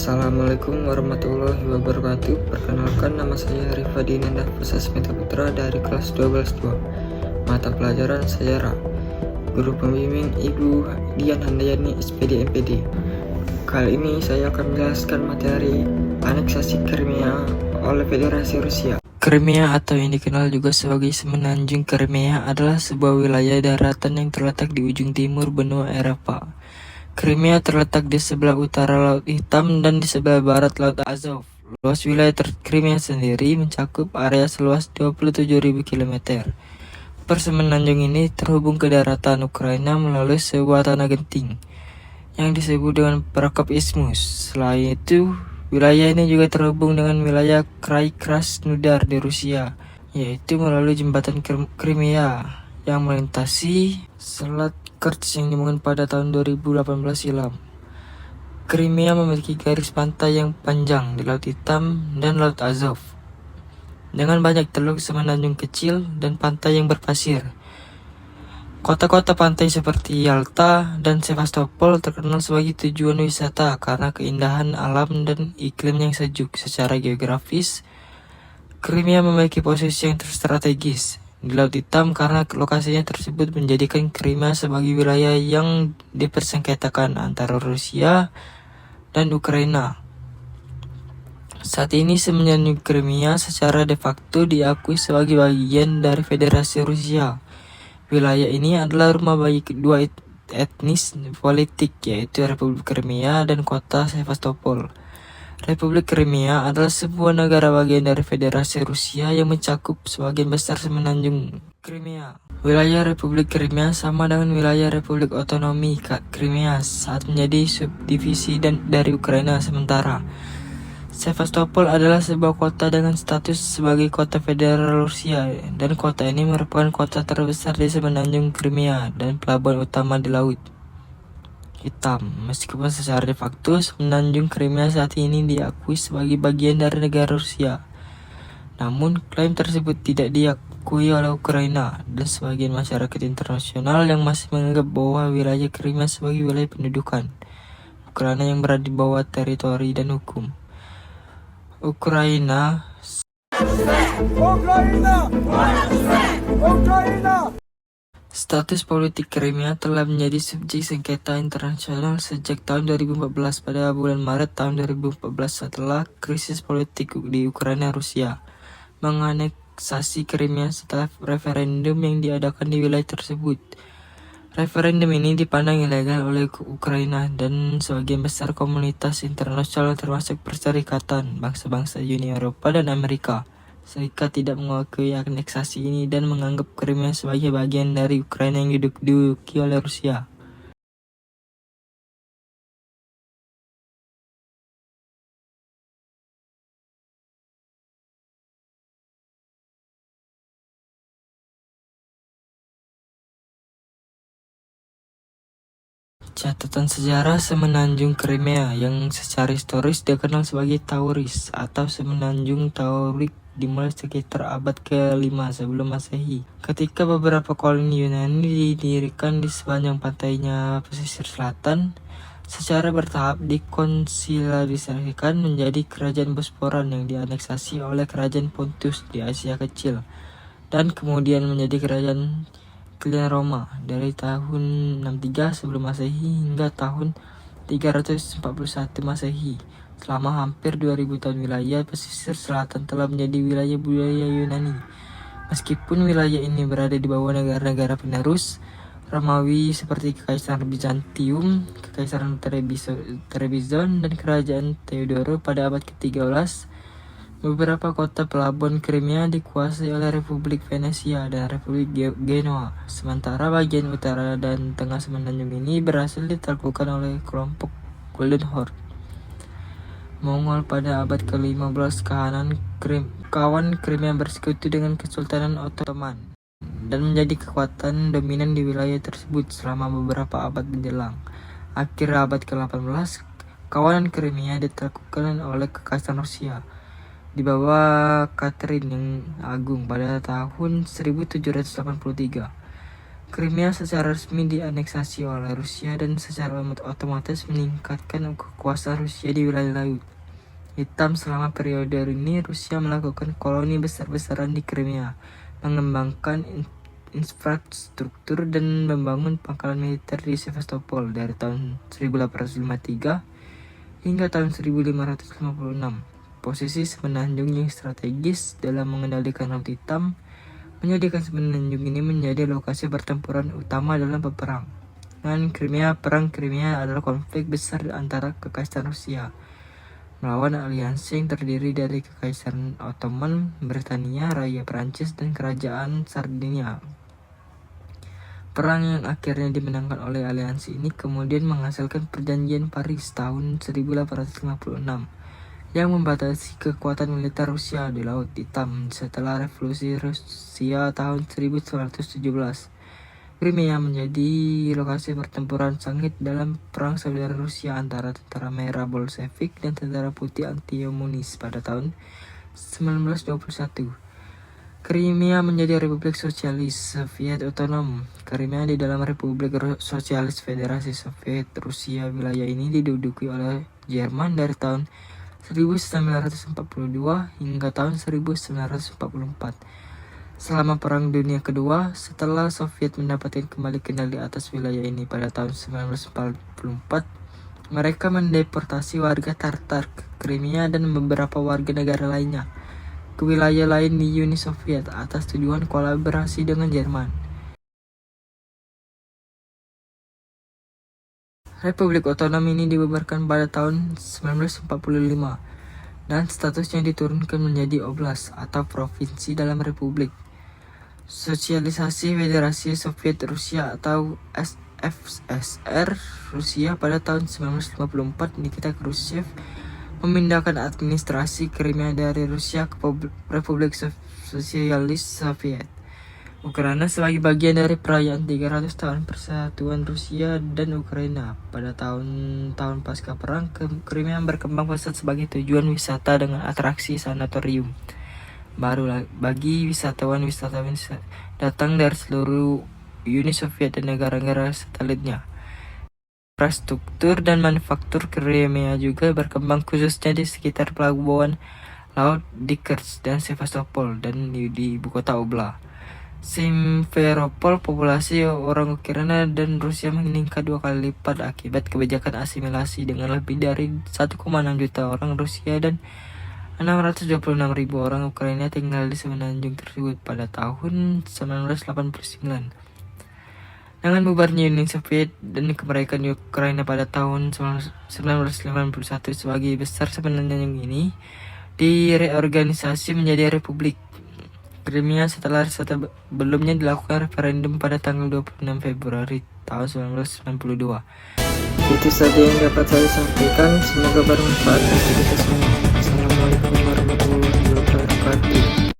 Assalamualaikum warahmatullahi wabarakatuh. Perkenalkan, nama saya Rifadi Nanda Pusasmita Putra dari kelas 12-2 mata pelajaran sejarah. Guru pembimbing Ibu Dian Handayani SPD MPD. Kali ini saya akan menjelaskan materi aneksasi Crimea oleh Federasi Rusia. Crimea atau yang dikenal juga sebagai Semenanjung Crimea adalah sebuah wilayah daratan yang terletak di ujung timur benua Eropa. Crimea terletak di sebelah utara Laut Hitam dan di sebelah barat Laut Azov. Luas wilayah Crimea sendiri mencakup area seluas 27.000 km. Persemenanjung ini terhubung ke daratan Ukraina melalui sebuah tanah genting yang disebut dengan Prokop Isthmus. Selain itu, wilayah ini juga terhubung dengan wilayah Krai Krasnodar di Rusia, yaitu melalui jembatan Crimea yang melintasi Selat Kerch yang dibangun pada tahun 2018 silam. Crimea memiliki garis pantai yang panjang di Laut Hitam dan Laut Azov, dengan banyak teluk semenanjung kecil dan pantai yang berpasir. Kota-kota pantai seperti Yalta dan Sevastopol terkenal sebagai tujuan wisata karena keindahan alam dan iklim yang sejuk. Secara geografis, Crimea memiliki posisi yang strategis di Laut Hitam karena lokasinya tersebut menjadikan Crimea sebagai wilayah yang dipersengketakan antara Rusia dan Ukraina. Saat ini Semenanjung Crimea secara de facto diakui sebagai bagian dari Federasi Rusia. Wilayah ini adalah rumah bagi kedua etnis politik, yaitu Republik Crimea dan kota Sevastopol. Republik Crimea adalah sebuah negara bagian dari Federasi Rusia yang mencakup sebagian besar Semenanjung Crimea. Wilayah Republik Crimea sama dengan wilayah Republik Otonomi Crimea saat menjadi subdivisi dari Ukraina sementara. Sevastopol adalah sebuah kota dengan status sebagai kota federal Rusia, dan kota ini merupakan kota terbesar di Semenanjung Crimea dan pelabuhan utama di Laut Hitam. Meskipun secara de facto Semenanjung Crimea saat ini diakui sebagai bagian dari negara Rusia, namun klaim tersebut tidak diakui oleh Ukraina dan sebagian masyarakat internasional yang masih menganggap bahwa wilayah Crimea sebagai wilayah pendudukan Ukraina yang berada di bawah teritori dan hukum Ukraina. Status politik Crimea telah menjadi subjek sengketa internasional sejak tahun 2014. Pada bulan Maret tahun 2014, setelah krisis politik di Ukraina, Rusia menganeksasi Crimea setelah referendum yang diadakan di wilayah tersebut. Referendum ini dipandang ilegal oleh Ukraina dan sebagian besar komunitas internasional termasuk Perserikatan Bangsa-Bangsa Uni Eropa dan Amerika Serikat tidak mengakui aneksasi ini dan menganggap Crimea sebagai bagian dari Ukraina yang diduduki oleh Rusia. Catatan sejarah Semenanjung Crimea yang secara historis dikenal sebagai Tauris atau Semenanjung Taurik dimulai sekitar abad ke-5 sebelum Masehi, ketika beberapa koloni Yunani didirikan di sepanjang pantainya pesisir selatan. Secara bertahap dikonsolidasikan menjadi kerajaan Bosporan yang dianeksasi oleh kerajaan Pontus di Asia Kecil, dan kemudian menjadi kerajaan Kalian Roma dari tahun 63 sebelum Masehi hingga tahun 341 Masehi. Selama hampir 2000 tahun wilayah pesisir selatan telah menjadi wilayah budaya Yunani. Meskipun wilayah ini berada di bawah negara-negara penerus Romawi seperti Kekaisaran Bizantium, Kekaisaran Trebizond, dan Kerajaan Theodoro pada abad ke-13, beberapa kota pelabuhan Crimea dikuasai oleh Republik Venesia dan Republik Genoa, sementara bagian utara dan tengah Semenanjung ini berhasil ditaklukkan oleh kelompok Golden Horde Mongol pada abad ke-15. Kawan Crimea bersekutu dengan Kesultanan Ottoman dan menjadi kekuatan dominan di wilayah tersebut selama beberapa abad menjelang. Akhir abad ke-18, kawanan Crimea ditaklukkan oleh Kekaisaran Rusia di bawah Catherine yang Agung pada tahun 1783. Crimea secara resmi dianeksasi oleh Rusia dan secara otomatis meningkatkan kekuasaan Rusia di wilayah Laut Hitam. Selama periode ini, Rusia melakukan koloni besar-besaran di Crimea, mengembangkan infrastruktur dan membangun pangkalan militer di Sevastopol dari tahun 1853 hingga tahun 1556. Posisi semenanjung yang strategis dalam mengendalikan Laut Hitam menjadikan semenanjung ini menjadi lokasi pertempuran utama dalam peperangan Crimea. Perang Crimea adalah konflik besar antara Kekaisaran Rusia melawan aliansi yang terdiri dari Kekaisaran Ottoman, Britania Raya Prancis, dan Kerajaan Sardinia. Perang yang akhirnya dimenangkan oleh aliansi ini kemudian menghasilkan Perjanjian Paris tahun 1856 yang membatasi kekuatan militer Rusia di Laut Hitam. Setelah Revolusi Rusia tahun 1917, Crimea menjadi lokasi pertempuran sengit dalam Perang Saudara Rusia antara Tentara Merah Bolshevik dan Tentara Putih Anti-Komunis pada tahun 1921. Crimea menjadi Republik Sosialis Soviet Otonom. Crimea di dalam Republik Sosialis Federasi Soviet Rusia. Wilayah ini diduduki oleh Jerman dari tahun 1942 hingga tahun 1944. Selama Perang Dunia Kedua, setelah Soviet mendapatkan kembali kendali atas wilayah ini pada tahun 1944, mereka mendeportasi warga Tartar ke Crimea dan beberapa warga negara lainnya ke wilayah lain di Uni Soviet atas tujuan kolaborasi dengan Jerman. Republik Otonom ini dibubarkan pada tahun 1945 dan statusnya diturunkan menjadi oblast atau provinsi dalam republik. Sosialisasi Federasi Soviet Rusia atau SFSR Rusia pada tahun 1954, Nikita Khrushchev memindahkan administrasi Crimea dari Rusia ke Republik Sosialis Soviet Ukraina sebagai bagian dari perayaan 300 tahun persatuan Rusia dan Ukraina. Pada tahun-tahun pasca perang, Crimea berkembang pesat sebagai tujuan wisata dengan atraksi sanatorium baru bagi wisatawan datang dari seluruh Uni Soviet dan negara-negara satelitnya. Infrastruktur dan manufaktur Crimea juga berkembang khususnya di sekitar pelabuhan laut di Kerch dan Sevastopol dan di ibu kota Oblast Simferopol. Populasi orang Ukraina dan Rusia meningkat 2 kali lipat akibat kebijakan asimilasi dengan lebih dari 1,6 juta orang Rusia dan 626.000 orang Ukraina tinggal di semenanjung tersebut pada tahun 1989. Dengan bubarnya Uni Soviet dan kemerdekaan Ukraina pada tahun 1991, sebagai besar semenanjung ini direorganisasi menjadi Republik Crimea setelah sebelumnya dilakukan referendum pada tanggal 26 Februari tahun 1992. Itu saja yang dapat saya sampaikan, semoga bermanfaat untuk kita semua. Assalamualaikum warahmatullahi wabarakatuh.